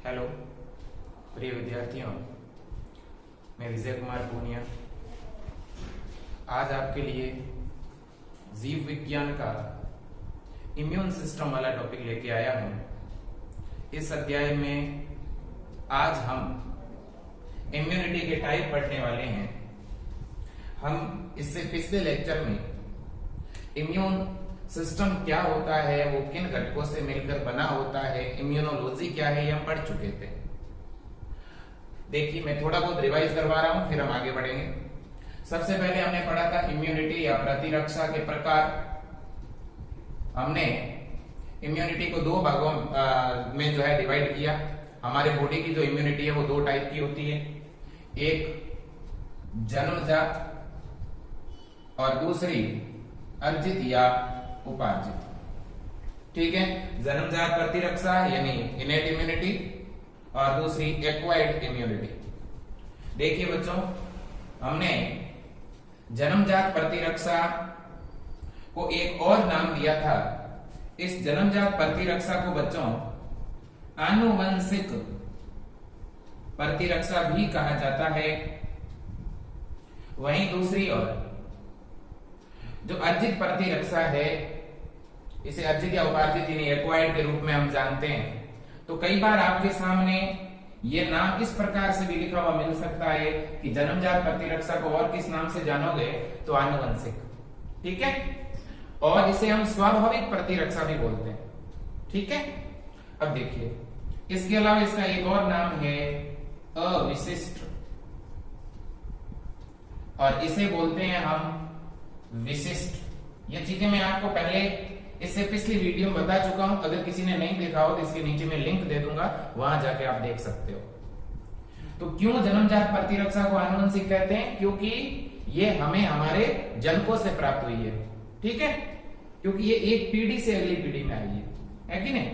Hello प्रिय विद्यार्थियों, मैं विजय कुमार पूनिया आज आपके लिए जीव विज्ञान का इम्यून सिस्टम वाला टॉपिक लेके आया हूं। इस अध्याय में आज हम इम्यूनिटी के टाइप पढ़ने वाले हैं। हम इससे पिछले लेक्चर में इम्यून सिस्टम क्या होता है, वो किन घटकों से मिलकर बना होता है, इम्यूनोलॉजी क्या है, ये हम पढ़ चुके थे। देखिए, मैं थोड़ा बहुत रिवाइज करवा रहा हूं, फिर हम आगे बढ़ेंगे। सबसे पहले हमने पढ़ा था इम्यूनिटी या प्रतिरक्षा के प्रकार। हमने इम्यूनिटी को दो भागों में जो है डिवाइड किया। हमारे बॉडी की जो इम्यूनिटी है वो दो टाइप की होती है, एक जन्मजात और दूसरी अर्जित या उपार्जित। ठीक है, जन्मजात प्रतिरक्षा यानी इनेट इम्यूनिटी और दूसरी एक्वायर्ड इम्यूनिटी। देखिए बच्चों, हमने जन्मजात प्रतिरक्षा को एक और नाम दिया था। इस जन्मजात प्रतिरक्षा को बच्चों आनुवंशिक प्रतिरक्षा भी कहा जाता है। वहीं दूसरी ओर जो अर्जित प्रतिरक्षा है, इसे अर्जित या उपार्जित यानी एक्वायर्ड के रूप में हम जानते हैं। तो कई बार आपके सामने ये नाम इस प्रकार से भी लिखा हुआ मिल सकता है कि जन्मजात प्रतिरक्षा को और किस नाम से जानोगे तो आनुवंशिक। ठीक है, और इसे हम स्वाभाविक प्रतिरक्षा भी बोलते हैं। ठीक है, अब देखिए, इसके अलावा इसका एक और नाम है अविशिष्ट, और इसे बोलते हैं हम विशिष्ट। ये चीजें मैं आपको पहले इससे पिछली वीडियो में बता चुका हूं। अगर किसी ने नहीं देखा हो तो इसके नीचे मैं लिंक दे दूंगा, वहां जाके आप देख सकते हो। तो क्यों जन्मजात प्रतिरक्षा को आनुवंशिक कहते हैं? क्योंकि ये हमें हमारे जनकों से प्राप्त हुई है। ठीक है, क्योंकि ये एक पीढ़ी से अगली पीढ़ी में आई है कि नहीं?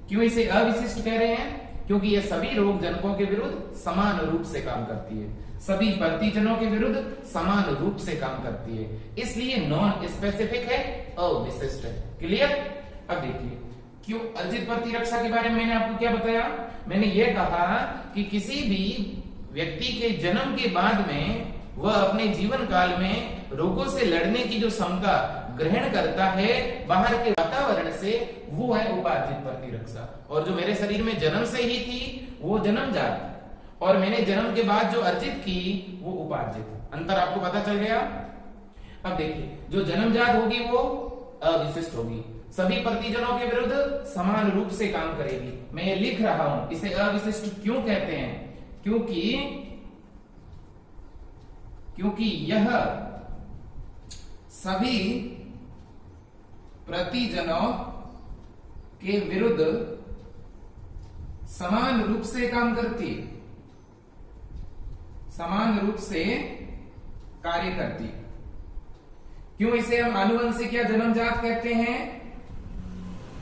क्यों इसे अविशिष्ट कह रहे हैं? क्योंकि ये सभी रोग जनकों के विरुद्ध समान रूप से काम करती है, सभी प्रतिजनों के विरुद्ध समान रूप से काम करती है, इसलिए नॉन स्पेसिफिक है, अविशिष्ट है। क्लियर? अब देखिए, क्यों अर्जित प्रतिरक्षा के बारे में मैंने आपको क्या बताया? मैंने ये कहा कि किसी भी व्यक्ति के जन्म के बाद में वह अपने जीवन काल में रोगों से लड़ने की जो क्षमता ग्रहण करता है बाहर के वातावरण से, वो है उपार्जित प्रतिरक्षा। और जो मेरे शरीर में जन्म से ही थी वो जन्मजात, और मैंने जन्म के बाद जो अर्जित की वो उपार्जित। अंतर आपको पता चल गया? अब देखिए, जो जन्मजात होगी वो अविशिष्ट होगी, सभी प्रतिजनों के विरुद्ध समान रूप से काम करेगी। मैं ये लिख रहा हूं, इसे अविशिष्ट क्यों कहते हैं? क्योंकि यह सभी प्रतिजनों के विरुद्ध समान रूप से काम करती है, समान रूप से कार्य करती। क्यों इसे हम आनुवंशिक या जन्मजात कहते हैं?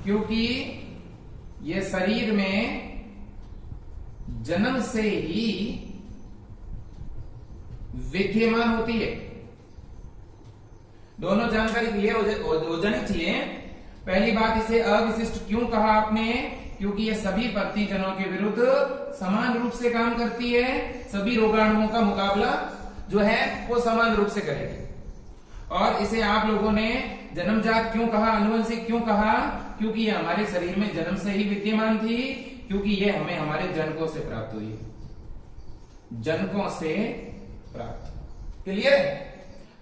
क्योंकि यह शरीर में जन्म से ही विद्यमान होती है। दोनों जानकारी क्लियर हो जानी चाहिए। पहली बात, इसे अविशिष्ट क्यों कहा आपने? क्योंकि ये सभी प्रतिजनों के विरुद्ध समान रूप से काम करती है, सभी रोगाणुओं का मुकाबला जो है वो समान रूप से करेगी। और इसे आप लोगों ने जन्मजात क्यों कहा, आनुवंशिक क्यों कहा? क्योंकि ये हमारे शरीर में जन्म से ही विद्यमान थी, क्योंकि ये हमें हमारे जनकों से प्राप्त हुई, जनकों से प्राप्त। क्लियर?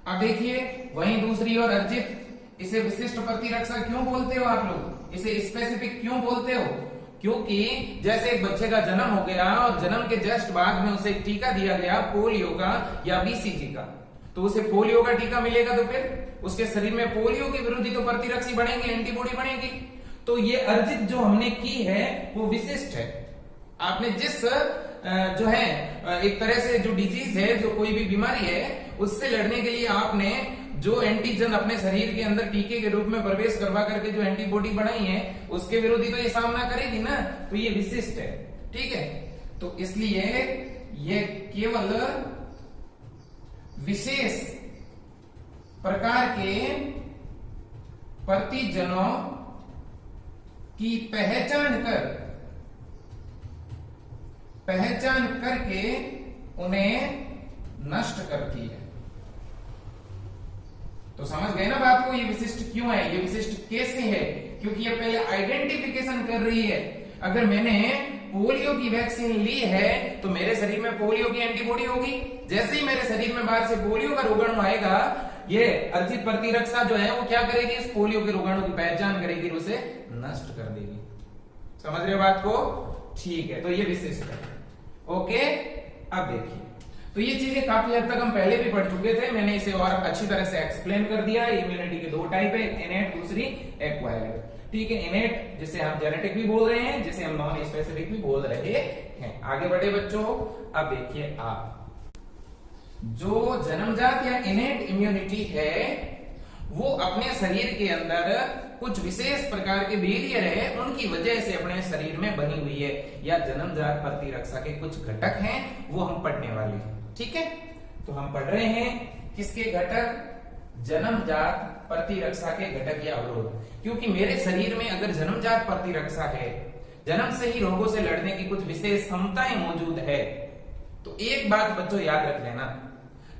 अब देखिए, वहीं दूसरी ओर अर्जित, इसे विशिष्ट प्रतिरक्षा क्यों बोलते हो आप लोग? इसे स्पेसिफिक क्यों बोलते हो? क्योंकि जैसे एक बच्चे का जन्म हो गया और जन्म के जस्ट बाद में उसे टीका दिया गया पोलियो का या बीसीजी का, तो उसे पोलियो का टीका मिलेगा तो फिर उसके शरीर में पोलियो के विरुद्ध तो प्रतिरक्षी बढ़ेंगे, एंटीबॉडी बढ़ेगी। तो ये अर्जित जो हमने की है वो विशिष्ट है। आपने जिस जो है एक तरह से जो डिजीज है, जो कोई भी बीमारी है, उससे लड़ने के लिए आपने जो एंटीजन अपने शरीर के अंदर टीके के रूप में प्रवेश करवा करके जो एंटीबॉडी बनाई है, उसके विरुद्ध ही तो ये सामना करेगी ना, तो ये विशिष्ट है। ठीक है, तो इसलिए ये केवल विशेष प्रकार के प्रतिजनों की पहचान कर पहचान करके उन्हें नष्ट करती है। तो समझ गए ना बात को, ये विशिष्ट क्यों है, ये विशिष्ट कैसे है, क्योंकि ये पहले आइडेंटिफिकेशन कर रही है। अगर मैंने पोलियो की वैक्सीन ली है तो मेरे शरीर में पोलियो की एंटीबॉडी होगी। जैसे ही मेरे शरीर में बाहर से पोलियो का रोगाणु आएगा, ये अर्जित प्रतिरक्षा जो है वो क्या करेगी, इस पोलियो के रोगाणु की पहचान करेगी, उसे नष्ट कर देगी। समझ रहे हो बात को? ठीक है, तो ये विशिष्ट है। ओके, अब देखिए, तो ये चीजें काफी हद तक हम पहले भी पढ़ चुके थे, मैंने इसे और अच्छी तरह से एक्सप्लेन कर दिया। इम्यूनिटी के दो टाइप है, इनेट, दूसरी एक्वायर्ड। ठीक है, इनेट जिसे हम जेनेटिक भी बोल रहे हैं, जिसे हम नॉन स्पेसिफिक भी बोल रहे हैं। आगे बढ़े बच्चों, अब देखिए आप, जो जन्मजात या इनेट इम्यूनिटी है वो अपने शरीर के अंदर कुछ विशेष प्रकार के बैरियर है, उनकी वजह से अपने शरीर में बनी हुई है, या जन्मजात प्रतिरक्षा के कुछ घटक हैं, वो हम पढ़ने वाले हैं। ठीक है, तो हम पढ़ रहे हैं किसके घटक, जन्मजात प्रतिरक्षा के घटक या अवरोध। क्योंकि मेरे शरीर में अगर जन्मजात प्रतिरक्षा है, जन्म से ही रोगों से लड़ने की कुछ विशेष क्षमताएं मौजूद है, तो एक बात बच्चों याद रख लेना,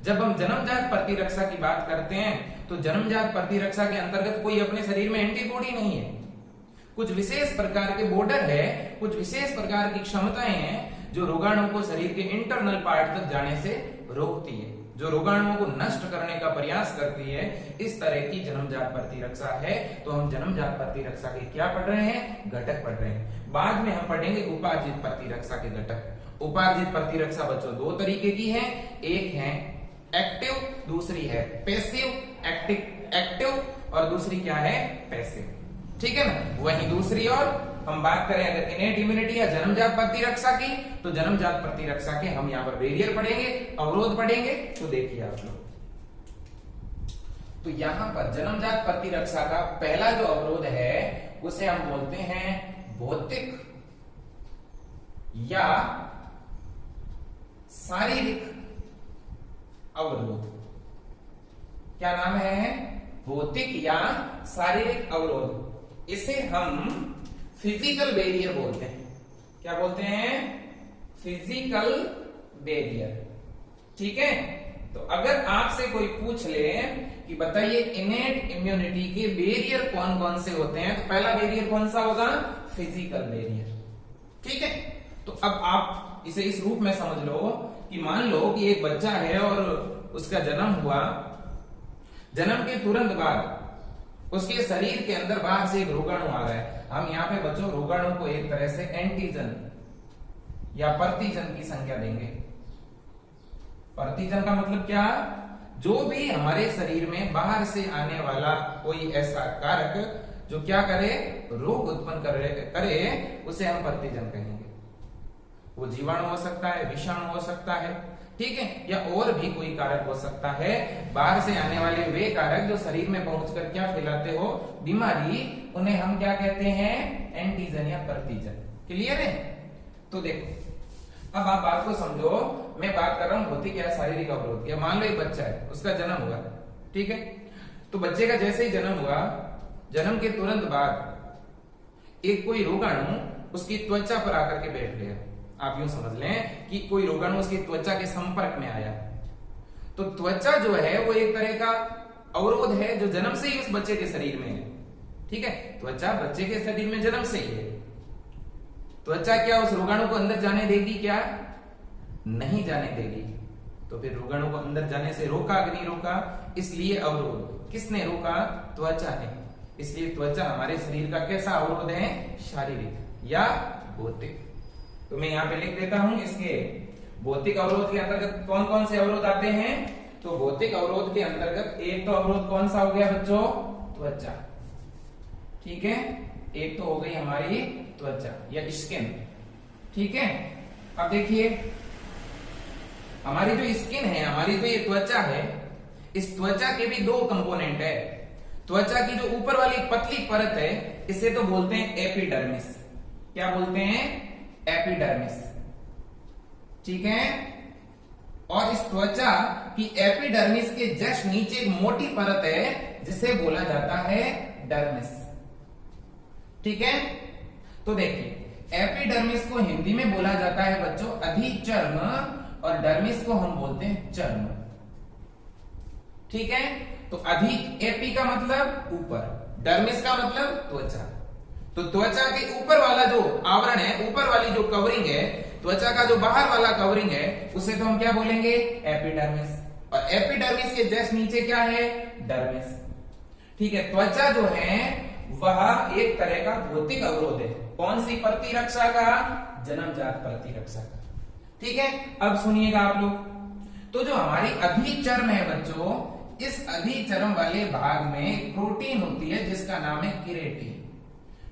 जब हम जन्मजात प्रतिरक्षा की बात करते हैं तो जन्मजात प्रतिरक्षा के अंतर्गत कोई अपने शरीर में एंटीबॉडी नहीं है, कुछ विशेष प्रकार के बॉर्डर है, कुछ विशेष प्रकार की क्षमताएं हैं जो रोगाणु को शरीर के इंटरनल पार्ट तक जाने से रोकती है, जो रोगाणुओं को नष्ट करने का प्रयास करती है। इस तरह की जन्मजात प्रतिरक्षा है। तो हम जन्मजात प्रतिरक्षा के क्या पढ़ रहे हैं, घटक पढ़ रहे हैं। बाद में हम पढ़ेंगे उपार्जित प्रतिरक्षा के घटक। उपार्जित प्रतिरक्षा बच्चों दो तरीके की है, एक है एक्टिव, दूसरी है पैसिव। एक्टिव और दूसरी क्या है, पैसिव। ठीक है ना, वही दूसरी ओर हम बात करें अगर इनेट इम्यूनिटी या जन्मजात प्रतिरक्षा की, तो जन्मजात प्रतिरक्षा के हम यहाँ पर बैरियर पढ़ेंगे, अवरोध पढ़ेंगे। तो देखिए आप लोग, तो यहां पर जन्मजात प्रतिरक्षा का पहला जो अवरोध है उसे हम बोलते हैं भौतिक या शारीरिक अवरोध। क्या नाम है, भौतिक या शारीरिक अवरोध। इसे हम फिजिकल बैरियर बोलते हैं। क्या बोलते हैं, फिजिकल बैरियर। ठीक है, तो अगर आपसे कोई पूछ ले कि बताइए इनेट इम्यूनिटी के बैरियर कौन कौन से होते हैं, तो पहला बैरियर कौन सा होगा, फिजिकल बैरियर। ठीक है, तो अब आप इसे इस रूप में समझ लो कि मान लो कि एक बच्चा है और उसका जन्म हुआ, जन्म के तुरंत बाद उसके शरीर के अंदर बाहर से एक रोगाणु आ रहा है। हम यहाँ पे बच्चों रोगाणु को एक तरह से एंटीजन या प्रतिजन की संख्या देंगे। प्रतिजन का मतलब क्या, जो भी हमारे शरीर में बाहर से आने वाला कोई ऐसा कारक जो क्या करे, रोग उत्पन्न करे, उसे हम प्रतिजन कहेंगे। वो जीवाणु हो सकता है, विषाणु हो सकता है, ठीक है, या और भी कोई कारक हो सकता है। बाहर से आने वाले वे कारक जो शरीर में पहुंचकर क्या फैलाते हो, बीमारी, उन्हें हम क्या कहते हैं, एंटीजन या प्रतिजन। क्लियर है? तो देखो अब आप बात को समझो, मैं बात कर रहा हूं भौतिक या शारीरिक अवरोध की। मान लो एक बच्चा है, उसका जन्म हुआ, ठीक है, तो बच्चे का जैसे ही जन्म हुआ, जन्म के तुरंत बाद एक कोई रोगाणु उसकी त्वचा पर आकर के बैठ गया। आप यूं समझ लें कि कोई रोगाणु उसकी त्वचा के संपर्क में आया, तो त्वचा जो है वो एक तरह का अवरोध है जो जन्म से ही उस बच्चे के शरीर में है। ठीक है, त्वचा बच्चे के शरीर में जन्म से ही है। त्वचा क्या उस रोगाणु को अंदर जाने देगी, क्या नहीं जाने देगी। तो फिर रोगाणु को अंदर जाने से रोका कि नहीं रोका, इसलिए अवरोध। किसने रोका, त्वचा ने। इसलिए त्वचा हमारे शरीर का कैसा अवरोध है, शारीरिक या भौतिक। तो मैं यहाँ पे लिख देता हूं, इसके भौतिक अवरोध के अंतर्गत कौन कौन से अवरोध आते हैं। तो भौतिक अवरोध के अंतर्गत एक तो अवरोध कौन सा हो गया बच्चों, त्वचा। ठीक है, एक तो हो गई हमारी त्वचा या स्किन। ठीक है, अब देखिए हमारी जो स्किन है, हमारी जो ये त्वचा है, इस त्वचा के भी दो कंपोनेंट है। त्वचा की जो ऊपर वाली पतली परत है, इसे तो बोलते हैं एपिडर्मिस। क्या बोलते हैं, एपिडर्मिस। ठीक है, और इस त्वचा की एपिडर्मिस के जस्ट नीचे एक मोटी परत है जिसे बोला जाता है डर्मिस। ठीक है, तो देखिए एपिडर्मिस को हिंदी में बोला जाता है बच्चों अधिचर्म, और डर्मिस को हम बोलते हैं चर्म। ठीक है, तो अधिक, एपी का मतलब ऊपर, डर्मिस का मतलब त्वचा। तो त्वचा के ऊपर वाला जो आवरण है, ऊपर वाली जो कवरिंग है, त्वचा का जो बाहर वाला कवरिंग है, उसे तो हम क्या बोलेंगे, एपिडर्मिस। और एपिडर्मिस के जस्ट नीचे क्या है, डर्मिस। ठीक है, त्वचा जो है वह एक तरह का भौतिक अवरोध है। कौन सी प्रतिरक्षा का, जन्मजात प्रतिरक्षा का। ठीक है, अब सुनिएगा आप लोग, तो जो हमारी अधिचर्म है बच्चों, इस अधिचर्म वाले भाग में प्रोटीन होती है जिसका नाम है केराटिन।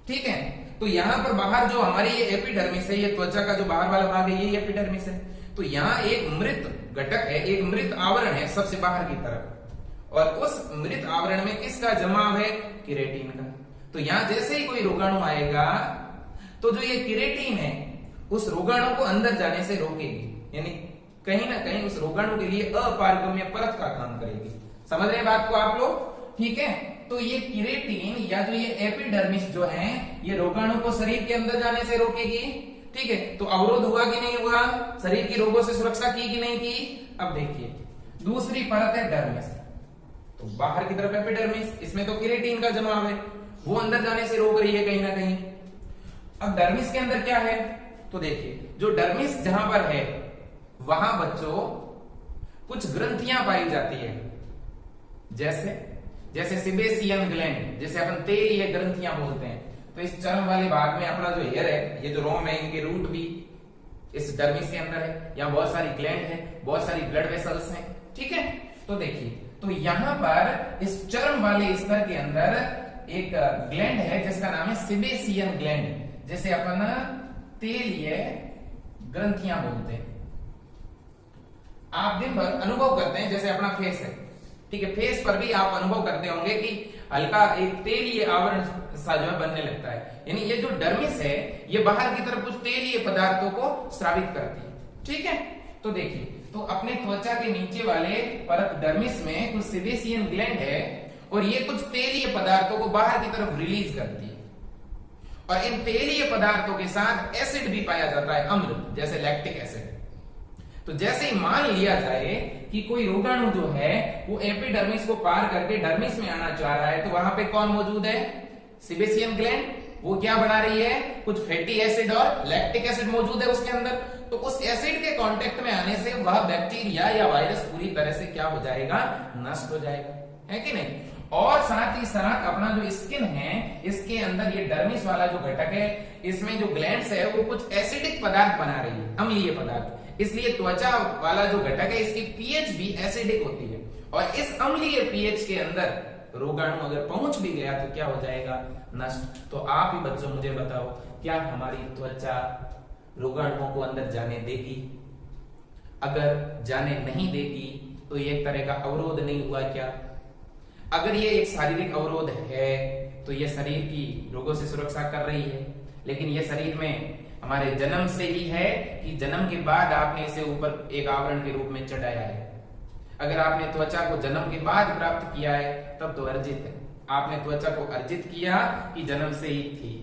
ठीक है, तो यहां पर बाहर जो हमारी ये एपिडर्मिस है, ये त्वचा का जो बाहर वाला भाग है, ये एपिडर्मिस है। तो यहाँ एक मृत घटक है, एक मृत आवरण है सबसे बाहर की तरफ, और उस मृत आवरण में किसका जमाव है, केराटिन का। तो यहां जैसे ही कोई रोगाणु आएगा तो जो ये केराटिन है उस रोगाणु को अंदर जाने से रोकेगी, यानी कहीं ना कहीं उस रोगाणु के लिए अपारगम्य परत का काम करेगी। समझ रहे हैं बात को आप लोग। ठीक है, तो ये केराटिन या जो ये एपिडर्मिस जो है, ये रोगाणु को शरीर के अंदर जाने से रोकेगी। ठीक है, तो अवरोध हुआ कि नहीं हुआ, शरीर की रोगों से सुरक्षा की कि नहीं की। अब देखिए दूसरी परत है डर्मिस, तो बाहर की तरफ एपिडर्मिस, इसमें तो केराटिन का जमाव है, वो अंदर जाने से रोक रही है कहीं ना कहीं। अब डर्मिस के अंदर क्या है, तो देखिए जो डर्मिस जहां पर है वहां बच्चों कुछ ग्रंथियां पाई जाती है, जैसे सिबेसियन ग्लैंड, जैसे अपन तेलीय ग्रंथियां बोलते हैं। तो इस चर्म वाले भाग में अपना जो हेयर है, ये जो रोम है, इनके रूट भी इस डर्मिस के अंदर है। यहाँ बहुत सारी ग्लैंड है, बहुत सारी ब्लड वेसल्स हैं। ठीक है, तो देखिए, तो यहां पर इस चर्म वाले स्तर के अंदर एक ग्लैंड है जिसका नाम है सिबेसियन ग्लैंड, जैसे अपन तेलीय ग्रंथियां बोलते हैं। आप दिन भर अनुभव करते हैं, जैसे अपना फेस है, ठीक है, फेस पर भी आप अनुभव करते होंगे कि हल्का एक तेलीय आवरण सा जो है बनने लगता है। यानी ये जो डर्मिस है, ये बाहर की तरफ कुछ तेलीय पदार्थों को स्रावित करती है। ठीक है, तो देखिए, तो अपने त्वचा के नीचे वाले परत डर्मिस में कुछ सिबेसियन ग्लैंड है, और ये कुछ तेलीय पदार्थों को बाहर की तरफ रिलीज करती है। और इन तेलीय पदार्थों के साथ एसिड भी पाया जाता है, अम्ल, जैसे लैक्टिक एसिड। तो जैसे ही मान लिया जाए कि कोई रोगाणु जो है वो एपिडर्मिस को पार करके डर्मिस में आना चाह रहा है, तो वहां पे कौन मौजूद है, सिबेसियन ग्लैंड। वो क्या बना रही है, कुछ फैटी एसिड और लैक्टिक एसिड मौजूद है उसके अंदर। तो उस एसिड के कांटेक्ट में आने से वह बैक्टीरिया या वायरस पूरी तरह से क्या हो जाएगा, नष्ट हो जाएगा, है कि नहीं। और साथ ही साथ अपना जो स्किन है, इसके अंदर ये डर्मिस वाला जो घटक है, इसमें जो ग्लैंड्स है वो कुछ एसिडिक पदार्थ बना रही है, अम्लीय पदार्थ। इसलिए त्वचा वाला जो घटक है, इसकी पीएच भी एसिडिक होती है। और इस अम्लीय पीएच के अंदर रोगाणु अगर पहुंच भी गया तो क्या हो जाएगा, नष्ट। तो आप ही बच्चों मुझे बताओ, क्या हमारी त्वचा रोगाणुओं को अंदर जाने देगी? अगर जाने नहीं देगी तो ये एक तरह का अवरोध नहीं हुआ क्या? अगर ये एक शारीरिक अवरोध है तो ये शरीर की रोगों से सुरक्षा कर रही है, लेकिन ये शरीर में हमारे जन्म से ही है कि जन्म के बाद आपने इसे ऊपर एक आवरण के रूप में चढ़ाया है। अगर आपने त्वचा को जन्म के बाद प्राप्त किया है तब तो अर्जित है। आपने त्वचा को अर्जित किया कि जन्म से ही थी?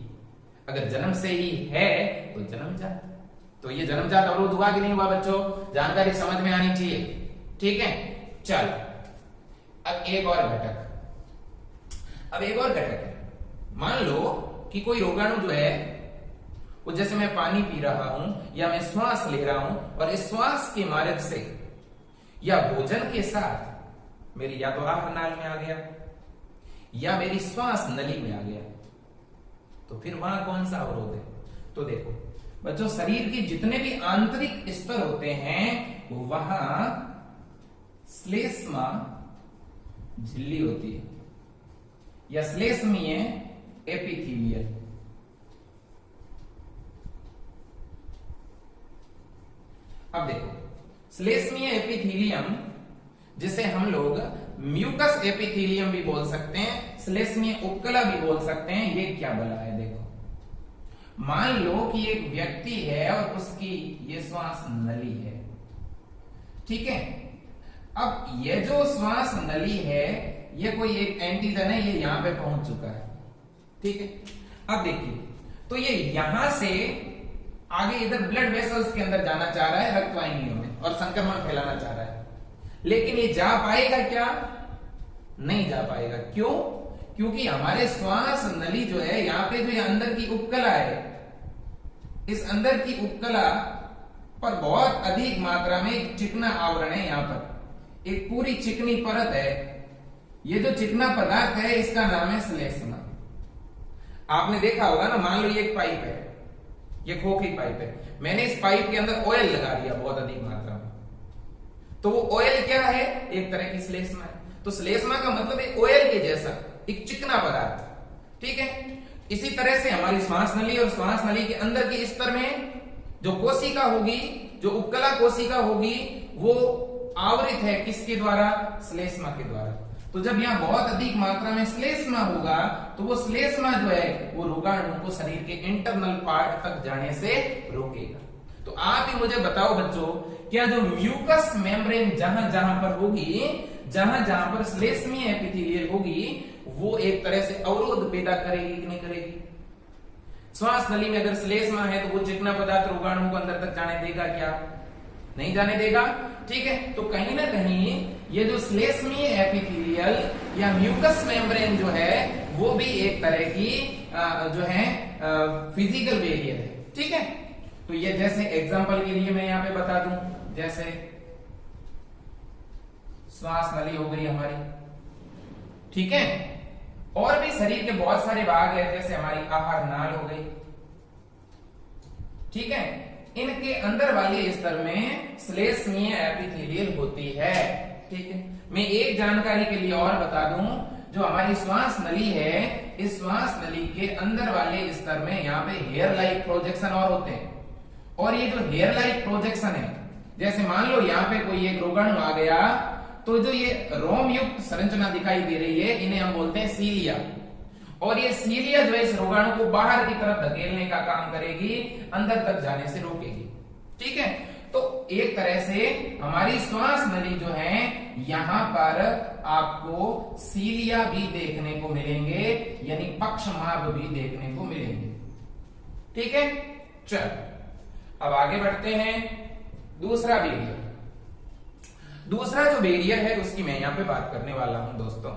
अगर जन्म से ही है तो जन्मजात। तो ये जन्मजात अवरोध हुआ कि नहीं हुआ बच्चों? जानकारी समझ में आनी चाहिए, ठीक है। चल अब एक और घटक है। मान लो कि कोई रोगाणु जो है वो, जैसे मैं पानी पी रहा हूं या मैं श्वास ले रहा हूं, और इस श्वास के मार्ग से या भोजन के साथ मेरी या तो आहार नाल में आ गया या मेरी श्वास नली में आ गया, तो फिर वहां कौन सा अवरोध है? तो देखो बच्चों, शरीर के जितने भी आंतरिक स्तर होते हैं वहां श्लेष्मा झिल्ली होती है या श्लेष्मीय एपिथेलियल। अब देखो, श्लेष्मीय एपिथेलियम जिसे हम लोग म्यूकस एपिथेलियम भी बोल सकते हैं, श्लेष्मीय उपकला भी बोल सकते हैं, ये क्या बला है? देखो, मान लो कि एक व्यक्ति है और उसकी ये श्वास नली है, ठीक है। अब ये जो श्वास नली है, ये कोई एक एंटीजन है, ये यहां पे पहुंच चुका है, ठीक है। अब देखिए, तो ये यहां से आगे इधर ब्लड वेसल्स के अंदर जाना चाह रहा है, रक्तवाहिनियों में, और संक्रमण फैलाना चाह रहा है, लेकिन ये जा पाएगा क्या? नहीं जा पाएगा। क्यों? क्योंकि हमारे श्वास नली जो है, यहां पे जो ये अंदर की उपकला है, इस अंदर की उपकला पर बहुत अधिक मात्रा में एक चिकना आवरण है। यहां पर एक पूरी चिकनी परत है। ये जो चिकना पदार्थ है इसका नाम है श्लेष्मा। आपने देखा होगा ना, मान लो ये एक पाइप है, ये खोखली पाइप है, मैंने इस पाइप के अंदर ऑयल लगा दिया बहुत अधिक मात्रा में, तो वो ऑयल क्या है? एक तरह की श्लेष्मा है। तो श्लेष्मा का मतलब एक ऑयल के जैसा एक चिकना पदार्थ, ठीक है। इसी तरह से हमारी श्वास नली और श्वास नली के अंदर के स्तर में जो कोशिका होगी, जो उपकला कोशिका होगी, वो आवृत है किसके द्वारा? श्लेष्मा के द्वारा। तो जब यहाँ बहुत अधिक मात्रा में श्लेष्मा होगा तो वो श्लेष्मा जो है वो रोगाणु को शरीर के इंटरनल पार्ट तक जाने से रोकेगा। तो आप ही मुझे बताओ बच्चों, क्या जो म्यूकस मेम्ब्रेन जहां जहां पर होगी, जहां जहां पर श्लेष्मीय एपिथेलियल होगी, वो एक तरह से अवरोध पैदा करेगी कि नहीं करेगी? श्वास नली में अगर श्लेष्मा है तो वो चिकना पदार्थ रोगाणु को अंदर तक जाने देगा क्या? नहीं जाने देगा, ठीक है। तो कहीं ना कहीं ये जो श्लेष्मीय एपिथेलियल या म्यूकस मेम्ब्रेन जो है वो भी एक तरह की जो है फिजिकल बैरियर है, ठीक है। तो ये जैसे एग्जांपल के लिए मैं यहां पे बता दूं, जैसे श्वास नली हो गई हमारी, ठीक है। और भी शरीर के बहुत सारे भाग है, जैसे हमारी आहार नाल हो गई, ठीक है। इनके अंदर वाले स्तर में श्लेष्मीय एपिथेलियल होती है, ठीक है। मैं एक जानकारी के लिए और बता दूं, जो हमारी श्वास नली है, इस श्वास नली के अंदर वाले स्तर में यहाँ पे हेयर लाइक प्रोजेक्शन और होते हैं। और ये जो हेयर लाइक प्रोजेक्शन है, जैसे मान लो यहाँ पे कोई एक रोगाणु आ गया, तो जो ये रोम युक्त संरचना दिखाई दे रही है, इन्हें हम बोलते हैं सीलिया। और ये सीलिया जो है इस रोगाणु को बाहर की तरफ धकेलने का काम करेगी, अंदर तक जाने से रोकेगी, ठीक है। तो एक तरह से हमारी श्वास नली जो है, यहां पर आपको सीलिया भी देखने को मिलेंगे, यानी पक्षमार्ग भी देखने को मिलेंगे, ठीक है। चल अब आगे बढ़ते हैं। दूसरा बैरियर, दूसरा जो बैरियर है उसकी मैं यहां पे बात करने वाला हूं दोस्तों।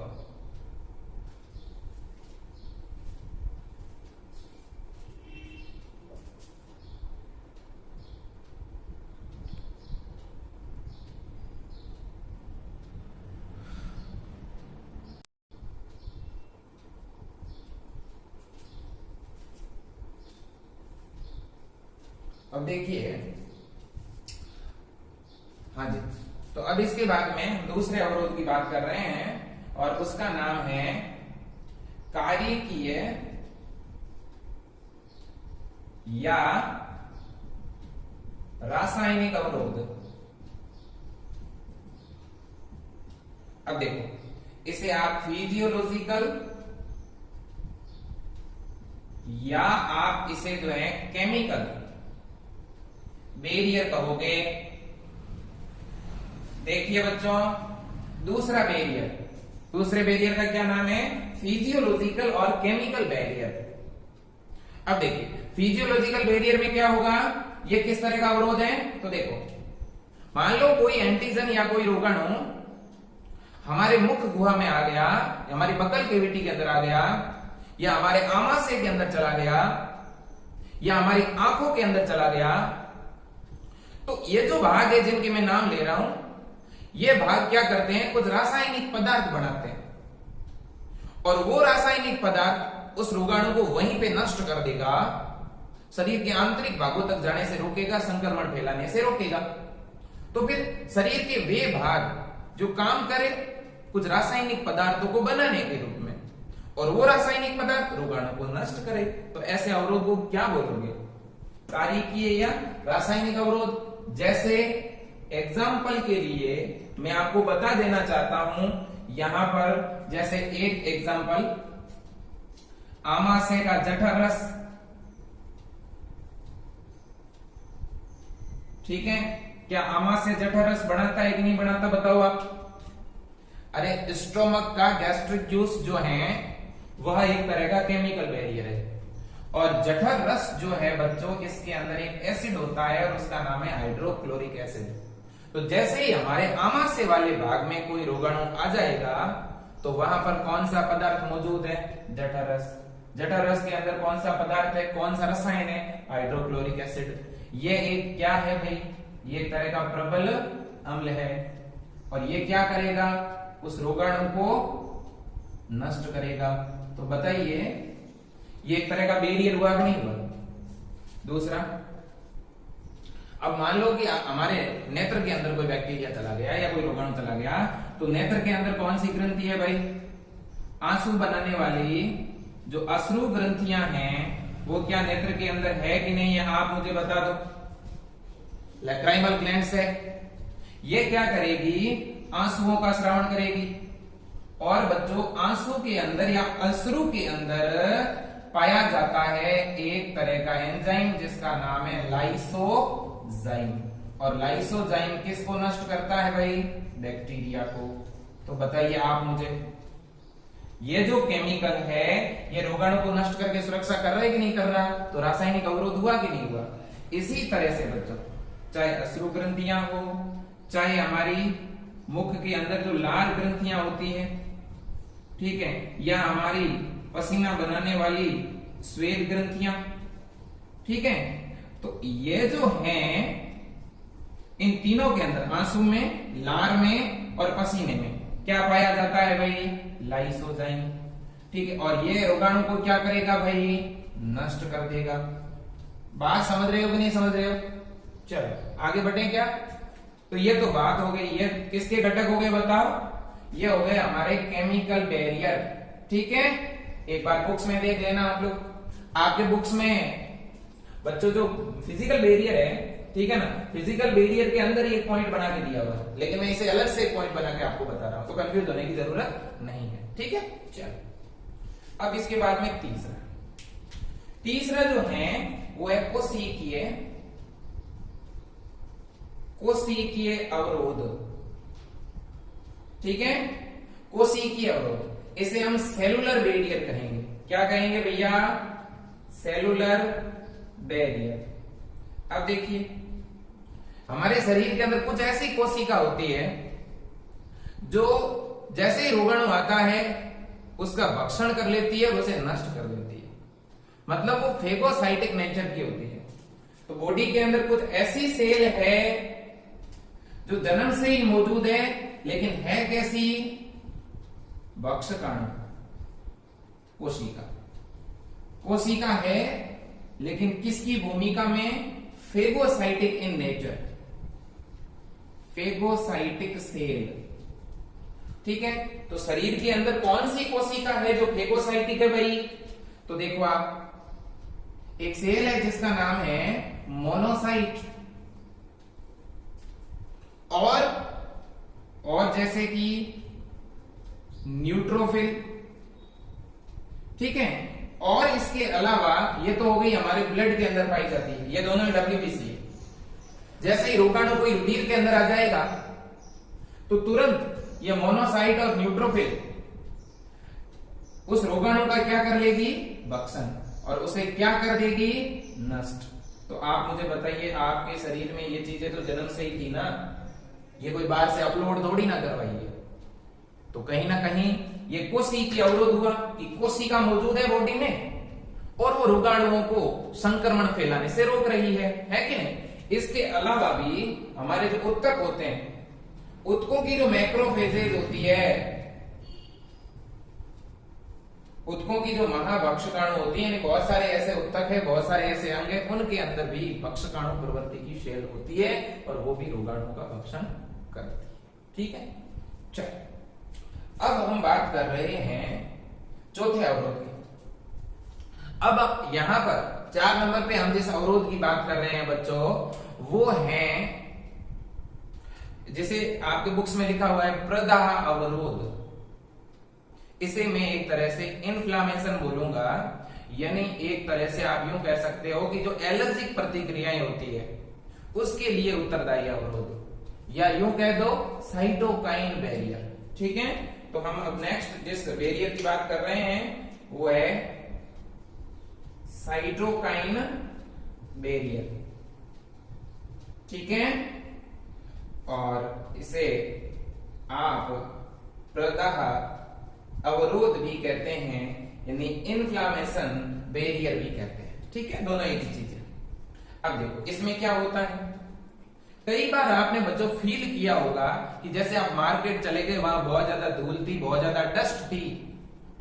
अब देखिए, हाँ जी, तो अब इसके बाद में हम दूसरे अवरोध की बात कर रहे हैं और उसका नाम है कार्यकीय या रासायनिक अवरोध। अब देखो, इसे आप फिजियोलॉजिकल या आप इसे जो है केमिकल बैरियर कहोगे। देखिए बच्चों, दूसरा बैरियर, दूसरे बैरियर का क्या नाम है? फिजियोलॉजिकल और केमिकल बैरियर। अब देखिए, फिजियोलॉजिकल बैरियर में क्या होगा, ये किस तरह का अवरोध है? तो देखो, मान लो कोई एंटीजन या कोई रोगाणु हमारे मुख गुहा में आ गया, हमारी बकल कैविटी के अंदर आ गया, या हमारे आमाशय के अंदर चला गया, या हमारी आंखों के अंदर चला गया। तो ये जो भाग है जिनके मैं नाम ले रहा हूं, ये भाग क्या करते हैं? कुछ रासायनिक पदार्थ बनाते हैं, और वो रासायनिक पदार्थ उस रोगाणु को वहीं पे नष्ट कर देगा, शरीर के आंतरिक भागों तक जाने से रोकेगा, संक्रमण फैलाने से रोकेगा। तो फिर शरीर के वे भाग जो काम करे कुछ रासायनिक पदार्थों को बनाने के रूप में, और वो रासायनिक पदार्थ रोगाणु को नष्ट करे, तो ऐसे अवरोध को क्या बोलोगे? कार्यकीय या रासायनिक अवरोध। जैसे एग्जाम्पल के लिए मैं आपको बता देना चाहता हूं, यहां पर जैसे एक एग्जाम्पल, आमाशय का जठर रस, ठीक है। क्या आमाशय जठर रस बनाता है कि नहीं बनाता, बताओ आप? अरे स्टोमक का गैस्ट्रिक जूस जो है वह एक तरह का केमिकल बैरियर है, और जठर रस जो है बच्चों, इसके अंदर एक एसिड होता है और उसका नाम है हाइड्रोक्लोरिक एसिड। तो जैसे ही हमारे आमाशय वाले भाग में कोई रोगाणु आ जाएगा तो वहां पर कौन सा पदार्थ मौजूद है? जठर रस। जठर रस के अंदर कौन सा पदार्थ है, कौन सा रसायन है? Hydrochloric acid. ये एक क्या है भाई? ये एक तरह का प्रबल अम्ल है और ये क्या करेगा? उस रोगाणु को नष्ट करेगा। तो बताइए ये एक तरह का बैरियर हुआ कि नहीं हुआ? दूसरा, अब मान लो कि हमारे नेत्र के अंदर कोई बैक्टीरिया चला गया या कोई रोगाणु चला गया, तो नेत्र के अंदर कौन सी ग्रंथि है भाई? आंसू बनाने वाली जो अश्रु ग्रंथियां हैं वो क्या नेत्र के अंदर है कि नहीं है? आप मुझे बता दो। लैक्राइमल ग्लैंड्स है, ये क्या करेगी? आंसुओं का श्रावण करेगी। और बच्चों आंसू के अंदर या अश्रु के अंदर पाया जाता है एक तरह का एंजाइम जिसका नाम है लाइसोजाइम। और लाइसोजाइम किसको नष्ट करता है भाई? बैक्टीरिया को। तो बताइए आप मुझे, ये जो केमिकल है ये रोगाणु को नष्ट करके सुरक्षा कर रहा है कि नहीं कर रहा? तो रासायनिक अवरोध हुआ कि नहीं हुआ? इसी तरह से बच्चों चाहे अश्रु ग्रंथियां हो, चाहे हमारी मुख के अंदर जो लाल ग्रंथियां होती है, ठीक है, या हमारी पसीना बनाने वाली श्वेत ग्रंथियां, ठीक है, तो ये जो हैं इन तीनों के अंदर आंसू में, लार में और पसीने में क्या पाया जाता है भाई? लाइसोजाइम। ठीक है, और ये रोगाणु को क्या करेगा भाई? नष्ट कर देगा। बात समझ रहे हो कि नहीं समझ रहे हो? चलो आगे बढ़े क्या? तो ये तो बात हो गई, ये किसके घटक हो गए बताओ? ये हो गए हमारे केमिकल बैरियर। ठीक है, एक बार बुक्स में देख लेना आप लोग। आपके बुक्स में बच्चों जो फिजिकल बैरियर है, ठीक है ना, फिजिकल बैरियर के अंदर एक पॉइंट बना के दिया हुआ है, लेकिन मैं इसे अलग से एक पॉइंट बना के आपको बता रहा हूं, तो कंफ्यूज होने की जरूरत नहीं है। ठीक है, चलो अब इसके बाद में तीसरा जो है वो है कोशिकीय अवरोध। ठीक है, कोशिकीय अवरोध, इसे हम सेलुलर बैरियर कहेंगे। क्या कहेंगे भैया? Cellular barrier. अब देखिए हमारे शरीर के अंदर कुछ ऐसी कोशिका होती है जो जैसे ही रोगाणु आता है उसका भक्षण कर लेती है और उसे नष्ट कर देती है, मतलब वो फेगोसाइटिक नेचर की होती है। तो बॉडी के अंदर कुछ ऐसी सेल है जो जन्म से ही मौजूद है, लेकिन है कैसी? भक्षकाणु कोशिका है, लेकिन किसकी भूमिका में? Phagocytic in nature, phagocytic cell. ठीक है, तो शरीर के अंदर कौन सी कोशिका है जो फेगोसाइटिक है भाई? तो देखो आप, एक सेल है जिसका नाम है मोनोसाइट, और जैसे कि न्यूट्रोफिल। ठीक है, और इसके अलावा ये तो हो गई हमारे ब्लड के अंदर पाई जाती है, ये दोनों डब्ल्यूबीसी है। जैसे ही रोगाणु कोई रुधिर के अंदर आ जाएगा तो तुरंत ये मोनोसाइट और न्यूट्रोफिल उस रोगाणु का क्या कर लेगी? भक्षण, और उसे क्या कर देगी? नष्ट। तो आप मुझे बताइए, आपके शरीर में ये चीजें तो जन्म से ही थी ना, ये कोई बाहर से अपलोड थोड़ी ना करवाई है। तो कहीं ना कहीं ये कोशिकीय अवरोध हुआ कि कोशिका मौजूद है बॉडी में और वो रोगाणुओं को संक्रमण फैलाने से रोक रही है कि नहीं? इसके अलावा भी हमारे जो उत्तक होते हैं, उत्तकों की जो मैक्रोफेजेज होती है, उत्तकों की जो महाभक्षकाणु होती है, बहुत सारे ऐसे उत्तक है, बहुत सारे ऐसे अंग है, उनके अंदर भी भक्षकाणु प्रवृत्ति की शेल होती है और वो भी रोगाणु का भक्षण करती है। ठीक है, चलो अब हम बात कर रहे हैं चौथे अवरोध की। अब यहां पर 4 नंबर पे हम जिस अवरोध की बात कर रहे हैं बच्चों, वो है जिसे आपके बुक्स में लिखा हुआ है प्रदाह अवरोध। इसे मैं एक तरह से इन्फ्लामेशन बोलूंगा, यानी एक तरह से आप यूं कह सकते हो कि जो एलर्जिक प्रतिक्रियाएं होती है उसके लिए उत्तरदायी अवरोध, या यूं कह दो साइटोकाइन बैरियर। ठीक है, तो हम अब नेक्स्ट जिस बैरियर की बात कर रहे हैं वो है साइटोकाइन बैरियर, ठीक है। और इसे आप प्रदाह अवरोध भी कहते हैं, यानी इन्फ्लामेशन बैरियर भी कहते हैं, ठीक है। दोनों एक ही चीज है। अब देखो इसमें क्या होता है, कई बार आपने बच्चों फील किया होगा कि जैसे आप मार्केट चले गए, वहां बहुत ज्यादा धूल थी, बहुत ज्यादा डस्ट थी,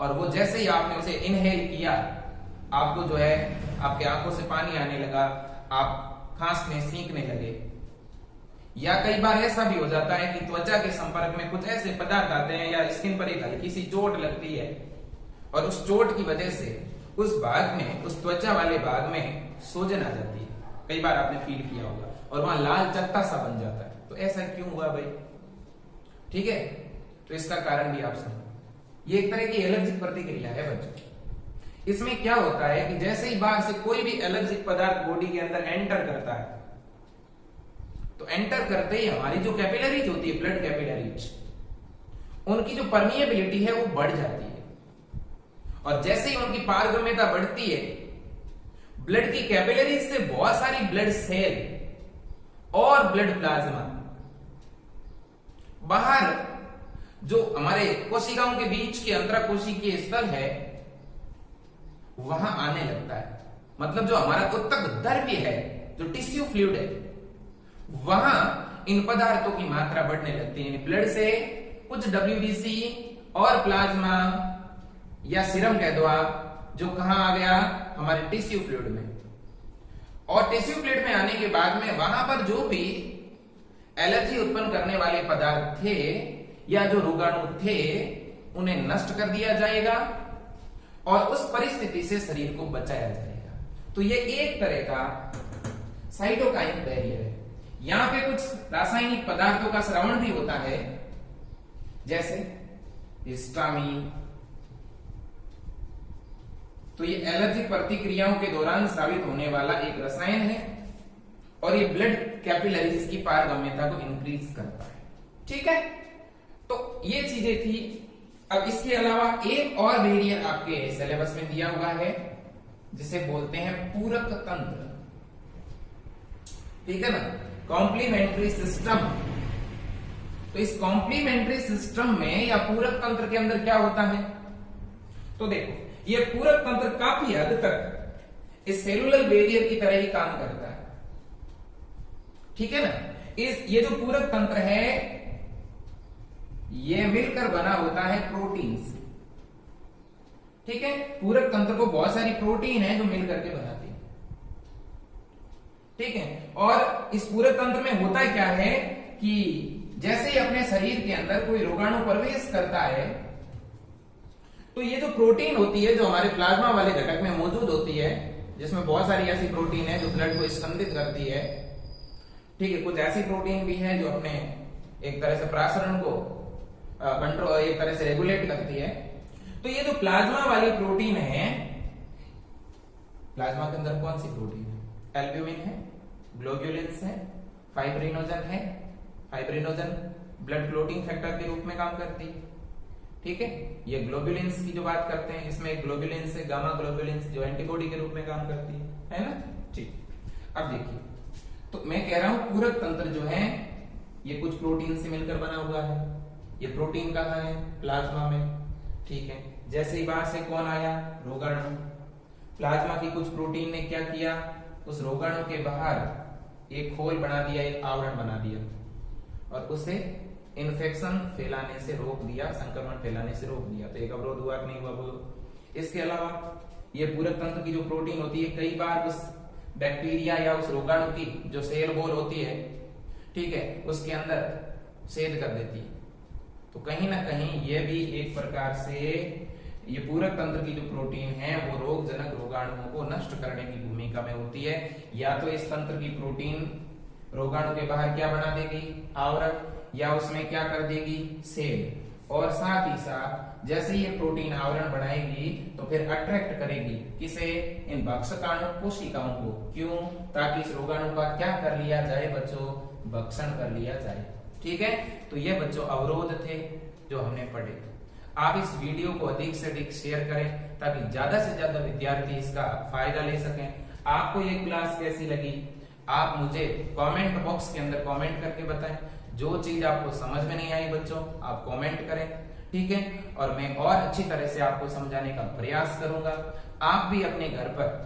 और वो जैसे ही आपने उसे इनहेल किया, आपको जो है आपके आंखों से पानी आने लगा, आप खांसने सींकने लगे। या कई बार ऐसा भी हो जाता है कि त्वचा के संपर्क में कुछ ऐसे पदार्थ आते हैं या स्किन पर एक हल्की सी चोट लगती है, और उस चोट की वजह से उस भाग में, उस त्वचा वाले भाग में सूजन आ जाती है। कई बार आपने फील किया होगा, और वहां लाल चट्टा सा बन जाता है। तो ऐसा क्यों हुआ भाई, ठीक है। तो इसका कारण भी आप समझो, ये एक तरह की एलर्जिक प्रतिक्रिया है बच्चों। इसमें क्या होता है कि जैसे ही बाहर से कोई भी एलर्जिक पदार्थ बॉडी के अंदर एंटर करता है, तो एंटर करते ही हमारी जो कैपिलरीज होती है, ब्लड कैपिलरीज, उनकी जो परमिएबिलिटी है वो बढ़ जाती है। और जैसे ही उनकी पारगम्यता बढ़ती है, ब्लड की कैपिलरीज से बहुत सारी ब्लड सेल और ब्लड प्लाज्मा बाहर जो हमारे कोशिकाओं के बीच के अंतराकोशिकीय स्थल है वहां आने लगता है। मतलब जो हमारा उत्तक द्रव्य है, जो टिश्यू फ्लूइड है, वहां इन पदार्थों की मात्रा बढ़ने लगती है। ब्लड से कुछ WBC और प्लाज्मा या सीरम कह दो आप, जो कहां आ गया, हमारे टिश्यू फ्लूइड में। और टिश्यू फ्लूइड में आने के बाद में वहां पर जो भी एलर्जी उत्पन्न करने वाले पदार्थ थे या जो रोगाणु थे, उन्हें नष्ट कर दिया जाएगा और उस परिस्थिति से शरीर को बचाया जाएगा। तो ये एक तरह का साइटोकाइन बैरियर है। यहां पे कुछ रासायनिक पदार्थों का श्रवण भी होता है, जैसे हिस्टामीन। तो ये एलर्जिक प्रतिक्रियाओं के दौरान स्रावित होने वाला एक रसायन है, और ये ब्लड कैपिलरीज की पारगम्यता को इंक्रीज करता है, ठीक है। तो ये चीजें थी। अब इसके अलावा एक और बैरियर आपके सिलेबस में दिया हुआ है, जिसे बोलते हैं पूरक तंत्र, ठीक है ना, कॉम्प्लीमेंट्री सिस्टम। तो इस कॉम्प्लीमेंट्री सिस्टम में या पूरक तंत्र के अंदर क्या होता है, तो देखो ये पूरक तंत्र काफी हद तक इस सेलुलर बैरियर की तरह ही काम करता है, ठीक है ना। ये जो पूरक तंत्र है, ये मिलकर बना होता है प्रोटीन से, ठीक है। पूरक तंत्र को बहुत सारी प्रोटीन है जो मिलकर के बनाती है, ठीक है। और इस पूरक तंत्र में होता क्या है कि जैसे ही अपने शरीर के अंदर कोई रोगाणु प्रवेश करता है, तो ये जो प्रोटीन होती है, जो हमारे प्लाज्मा वाले घटक में मौजूद होती है, जिसमें बहुत सारी ऐसी प्रोटीन है जो ब्लड को स्कंदित करती है, ठीक है। कुछ ऐसी प्रोटीन भी है जो अपने एक तरह से प्रासरण को कंट्रोल, एक तरह से रेगुलेट करती है। तो ये जो प्लाज्मा वाली प्रोटीन है, प्लाज्मा के अंदर कौन सी प्रोटीन है, एल्ब्यूमिन है, ग्लोब्युलिन्स है, फाइब्रिनोजन है। फाइब्रिनोजन ब्लड क्लोटिंग फैक्टर के रूप में काम करती है, ठीक है। ये ग्लोब्युलिन्स की जो बात करते हैं, इसमें एक ग्लोब्युलिन्स है, गामा ग्लोब्युलिन्स, जो एंटीबॉडी के रूप में काम करती है ना, ठीक। अब देखिए, तो मैं कह रहा हूं पूरक तंत्र जो है ये कुछ प्रोटीन से मिलकर बना हुआ है। ये प्रोटीन कहां है, प्लाज्मा में, ठीक है। जैसे ही बाहर से कौन आया, रोगाणु। प्लाज्मा की कुछ प्रोटीन ने क्या किया, उस रोगाणु के बाहर एक खोल बना दिया, एक आवरण बना दिया, और उसे इन्फेक्शन फैलाने से रोक दिया, संक्रमण फैलाने से रोक दिया। तो एक अवरोध हुआ कि नहीं हुआ, बोलो। इसके अलावा ये पूरक तंत्र की जो प्रोटीन होती है, कई बार उस बैक्टीरिया या उस रोगाणु की जो सेल वॉल होती है, ठीक है, उसके अंदर छेद कर देती है। तो कहीं ना कहीं ये भी एक प्रकार से ये पूरक तंत्र की जो प्रोटीन है वो रोगजनक रोगाणुओं को नष्ट करने की भूमिका में होती है। या तो इस तंत्र की प्रोटीन रोगाणु के बाहर क्या बना देगी, आवरण, या उसमें क्या कर देगी, सेल। और साथ ही साथ जैसे ये प्रोटीन आवरण बनाएगी तो फिर अट्रैक्ट करेगी किसे, इन भक्षकाणु कोशिकाओं को। क्यों, ताकि इस रोगाणु का क्या कर लिया जाए बच्चों, भक्षण कर लिया जाए, ठीक है। तो ये बच्चों अवरोध थे जो हमने पढ़े। आप इस वीडियो को अधिक से अधिक शेयर करें ताकि ज्यादा से ज्यादा विद्यार्थी इसका फायदा ले सकें। आपको ये क्लास कैसी लगी आप मुझे कमेंट बॉक्स के अंदर कमेंट करके बताएं। जो चीज आपको समझ में नहीं आई बच्चों आप कमेंट करें, ठीक है, और मैं और अच्छी तरह से आपको समझाने का प्रयास करूंगा। आप भी अपने घर पर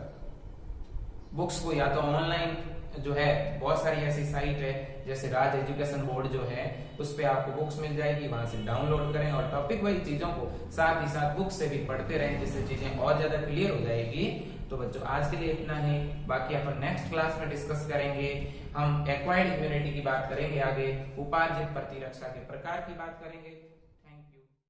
बुक्स को या तो ऑनलाइन जो है बहुत सारी ऐसी साइट है जैसे राज एजुकेशन बोर्ड जो है उस पे आपको बुक्स मिल जाएगी, वहां से डाउनलोड करें और टॉपिक वाइज चीजों को साथ ही साथ बुक से भी पढ़ते रहें जिससे चीजें और ज्यादा क्लियर हो जाएगी। तो बच्चों आज के लिए इतना ही, बाकी अपन नेक्स्ट क्लास में डिस्कस करेंगे। हम एक्वायर्ड इम्यूनिटी की बात करेंगे, आगे उपार्जित प्रतिरक्षा के प्रकार की बात करेंगे।